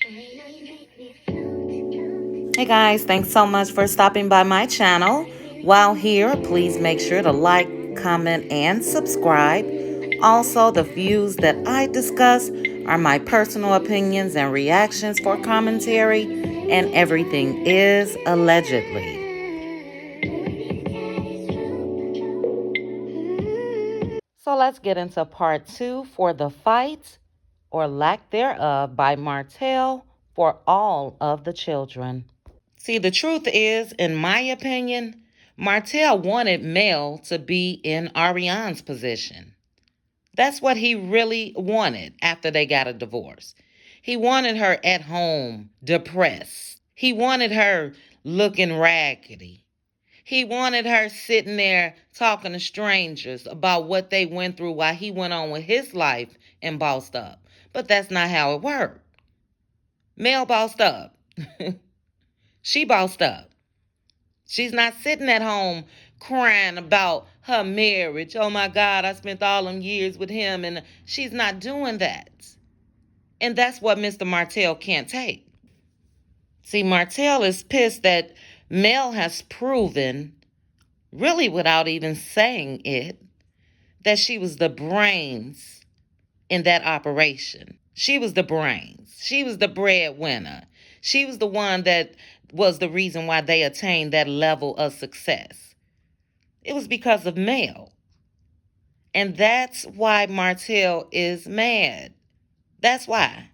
Hey guys, thanks so much for stopping by my channel. While here, please make sure to like, comment, and subscribe. Also, the views that I discuss are my personal opinions and reactions for commentary, and everything is allegedly. So let's get into part 2 for the fight, or lack thereof, by Martell for all of the children. See, the truth is, in my opinion, Martell wanted Mel to be in Ariane's position. That's what he really wanted after they got a divorce. He wanted her at home, depressed. He wanted her looking raggedy. He wanted her sitting there talking to strangers about what they went through while he went on with his life and bossed up. But that's not how it worked. Mel bossed up. She bossed up. She's not sitting at home crying about her marriage. Oh my God, I spent all them years with him. And she's not doing that. And that's what Mr. Martell can't take. See, Martell is pissed that Mel has proven, really without even saying it, that she was the brains in that operation. She was the brains. She was the breadwinner. She was the one that was the reason why they attained that level of success. It was because of Mel. And that's why Martell is mad. That's why.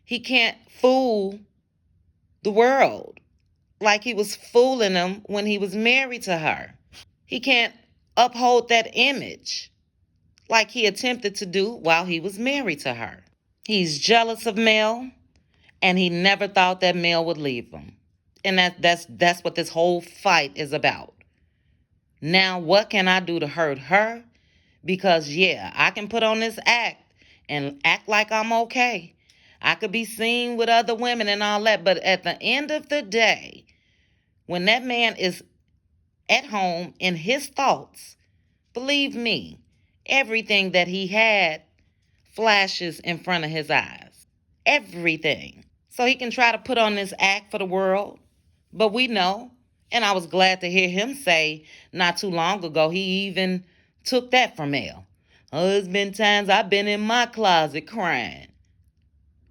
He can't fool the world like he was fooling them when he was married to her. He can't uphold that image like he attempted to do while he was married to her. He's jealous of Mel, and he never thought that Mel would leave him. And that's what this whole fight is about. Now, what can I do to hurt her? Because, yeah, I can put on this act and act like I'm okay. I could be seen with other women and all that. But at the end of the day, when that man is at home in his thoughts, believe me, everything that he had flashes in front of his eyes. Everything. So he can try to put on this act for the world. But we know, and I was glad to hear him say not too long ago, he even took that from Mel. Oh, there's been times I've been in my closet crying.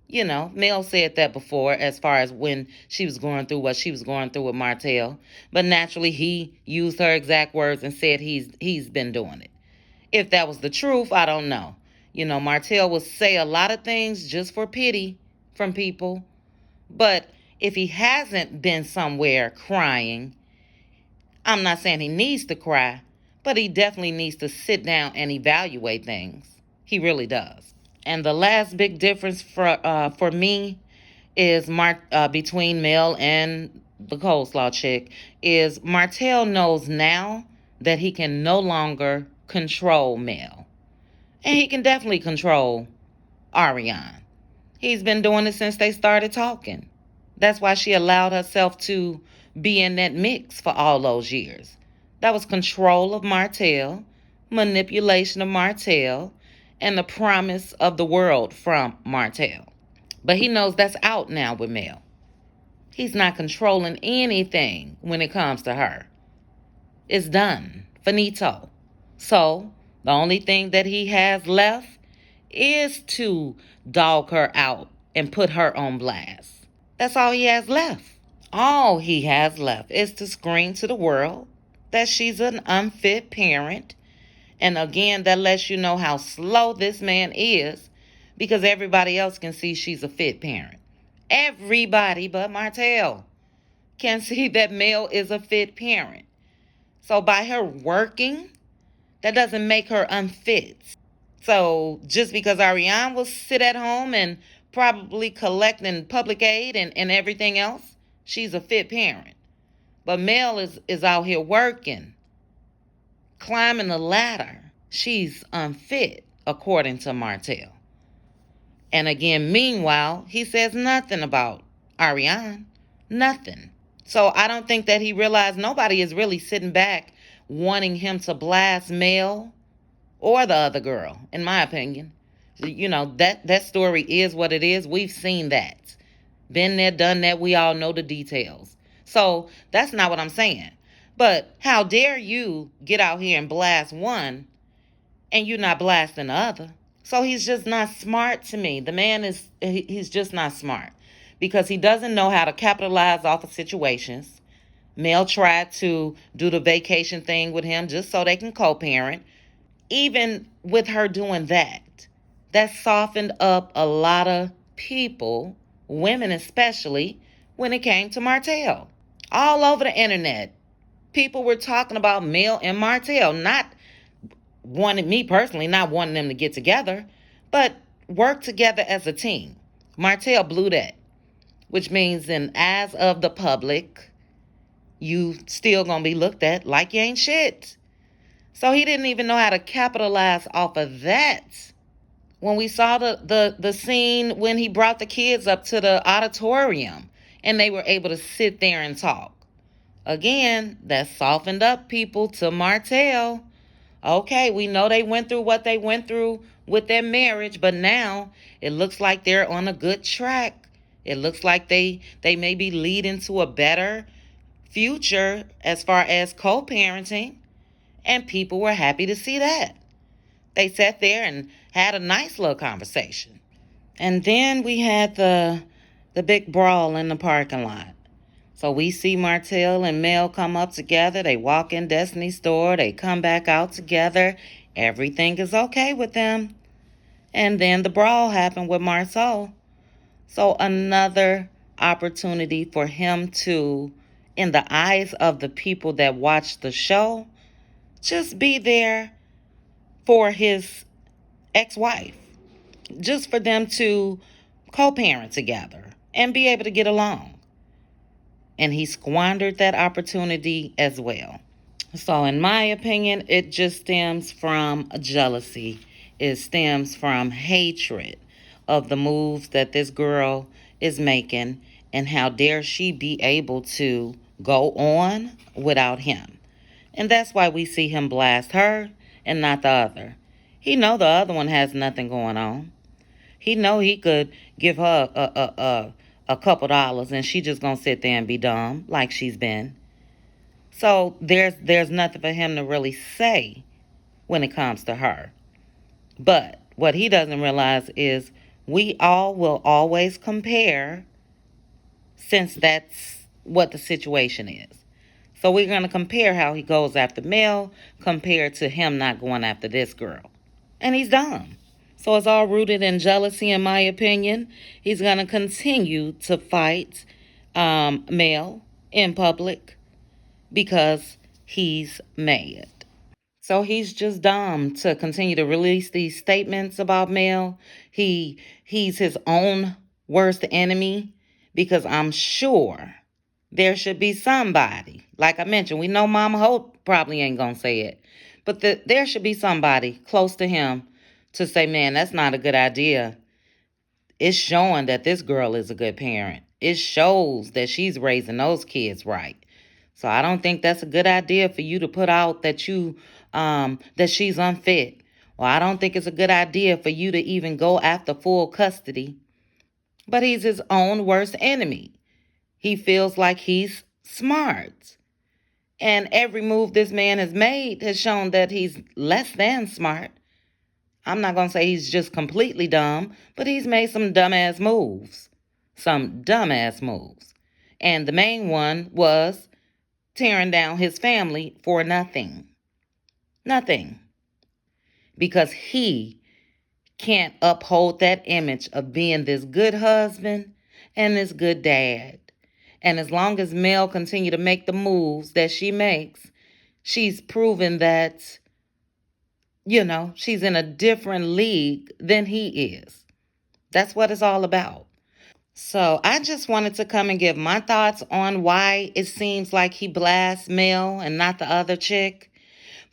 You know, Mel said that before as far as when she was going through what she was going through with Martell. But naturally, he used her exact words and said he's been doing it. If that was the truth, I don't know. You know, Martell will say a lot of things just for pity from people. But if he hasn't been somewhere crying, I'm not saying he needs to cry, but he definitely needs to sit down and evaluate things. He really does. And the last big difference for me is between Mel and the coleslaw chick is Martell knows now that he can no longer control Mel. And he can definitely control Ariane. He's been doing it since they started talking. That's why she allowed herself to be in that mix for all those years. That was control of Martell, manipulation of Martell, and the promise of the world from Martell. But he knows that's out now with Mel. He's not controlling anything when it comes to her. It's done. Finito. So, the only thing that he has left is to dog her out and put her on blast. That's all he has left. All he has left is to scream to the world that she's an unfit parent. And again, that lets you know how slow this man is because everybody else can see she's a fit parent. Everybody but Martell can see that Mel is a fit parent. So by her working, that doesn't make her unfit. So just because Ariane will sit at home and probably collecting public aid and everything else, she's a fit parent. But Mel is out here working, climbing the ladder. She's unfit, according to Martell. And again, meanwhile, he says nothing about Ariane. Nothing. So I don't think that he realized nobody is really sitting back wanting him to blast Mel or the other girl, in my opinion. You know, that story is what it is. We've seen that. Been there, done that. We all know the details. So that's not what I'm saying. But how dare you get out here and blast one and you're not blasting the other? So he's just not smart to me. The man he's just not smart because he doesn't know how to capitalize off of situations. Mel tried to do the vacation thing with him just so they can co parent. Even with her doing that, that softened up a lot of people, women especially, when it came to Martell. All over the internet, people were talking about Mel and Martell, not wanting me personally, not wanting them to get together, but work together as a team. Martell blew that, which means in eyes of the public, you still gonna be looked at like you ain't shit. So he didn't even know how to capitalize off of that. When we saw the scene when he brought the kids up to the auditorium and they were able to sit there and talk. Again, that softened up people to Martell. Okay, we know they went through what they went through with their marriage, but now it looks like they're on a good track. It looks like they may be leading to a better future as far as co-parenting, and people were happy to see that. They sat there and had a nice little conversation. And then we had the big brawl in the parking lot. So we see Martell and Mel come up together. They walk in Destiny's store. They come back out together. Everything is okay with them. And then the brawl happened with Marceau. So another opportunity for him to, in the eyes of the people that watch the show, just be there for his ex-wife. Just for them to co-parent together and be able to get along. And he squandered that opportunity as well. So, in my opinion, it just stems from jealousy. It stems from hatred of the moves that this girl is making, and how dare she be able to go on without him. And that's why we see him blast her and not the other. He know the other one has nothing going on. He know he could give her a couple dollars and she just gonna sit there and be dumb like she's been. So there's nothing for him to really say when it comes to her. But what he doesn't realize is we all will always compare, since that's what the situation is. So we're going to compare how he goes after Mel compared to him not going after this girl. And he's dumb. So it's all rooted in jealousy, in my opinion. He's going to continue to fight Mel in public because he's mad. So he's just dumb to continue to release these statements about Mel. He's his own worst enemy because I'm sure there should be somebody. Like I mentioned, we know Mama Hope probably ain't gonna say it, but there should be somebody close to him to say, man, that's not a good idea. It's showing that this girl is a good parent. It shows that she's raising those kids right. So I don't think that's a good idea for you to put out that she's unfit. Or I don't think it's a good idea for you to even go after full custody. But he's his own worst enemy. He feels like he's smart. And every move this man has made has shown that he's less than smart. I'm not going to say he's just completely dumb, but he's made some dumbass moves. Some dumbass moves. And the main one was tearing down his family for nothing. Nothing. Because he can't uphold that image of being this good husband and this good dad. And as long as Mel continue to make the moves that she makes, she's proven that, she's in a different league than he is. That's what it's all about. So I just wanted to come and give my thoughts on why it seems like he blasts Mel and not the other chick.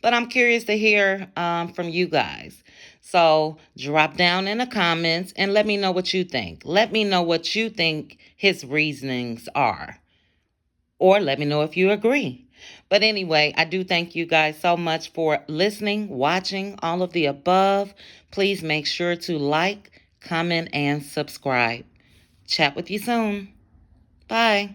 But I'm curious to hear from you guys. So drop down in the comments and let me know what you think. Let me know what you think his reasonings are. Or let me know if you agree. But anyway, I do thank you guys so much for listening, watching, all of the above. Please make sure to like, comment, and subscribe. Chat with you soon. Bye.